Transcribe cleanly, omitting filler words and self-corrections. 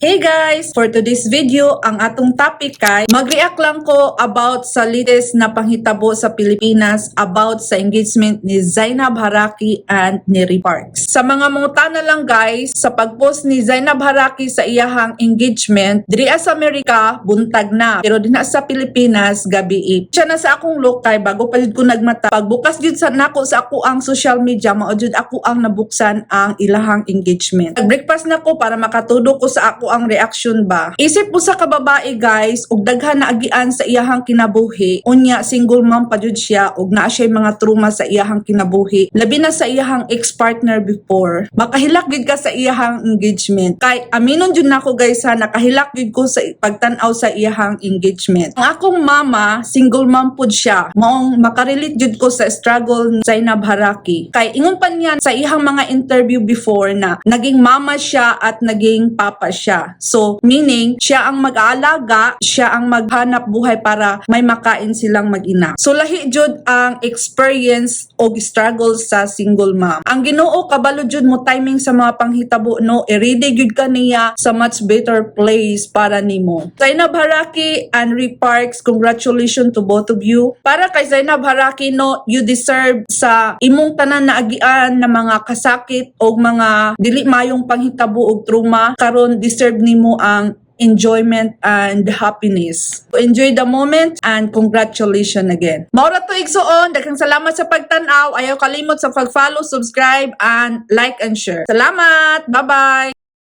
Hey guys! For today's video, ang atong topic kay mag-react lang ko about sa latest na panghitabo sa Pilipinas about sa engagement ni Zainab Haraki and Neri Parks. Sa mga mungutana lang guys, sa pag-post ni Zainab Haraki sa iyahang engagement, diri sa Amerika, buntag na. Pero dinha sa Pilipinas, gabi. Siya na sa akong look kay bago pa jud ko nagmata. Pagbukas jud sa nako sa ako ang social media, mao jud ako ang nabuksan ang ilahang engagement. Nag-breakfast na ko para makatudo ko sa ako ang reaction ba. Isip po sa kababae guys, ug daghan na agian sa iyahang kinabuhi. Unya single mom pa jud siya ug naa siya mga trauma sa iyahang kinabuhi. Labi na sa iyahang ex-partner before. Makahilak gid ka sa iyahang engagement. Kay aminon jud nako guys ha, nakahilak gid ko sa pagtan-aw sa iyahang engagement. Ang akong mama, single mom pud siya. Maong makarelate jud ko sa struggle ni Zainab Haraki. Kay ingon pa niya sa iyahang mga interview before na naging mama siya at naging papa siya. So, meaning, siya ang mag-aalaga, siya ang maghanap buhay para may makain silang mag-ina. So, lahi jud ang experience o struggle sa single mom. Ang Ginoo kabalo jud mo timing sa mga panghitabo no, i-ready jud ka niya sa much better place para nimo. Zainab Haraki and Neri Parks, congratulations to both of you. Para kay Zainab Haraki no, you deserve sa imong tanan na agian na mga kasakit o mga dili mayong panghitabo og trauma, karon deserve nimo ang enjoyment and happiness. Enjoy the moment and congratulations again. Maura to igsuon, daghang salamat sa pagtan-aw. Ayaw kalimot sa pag-follow, subscribe and like and share. Salamat. Bye-bye.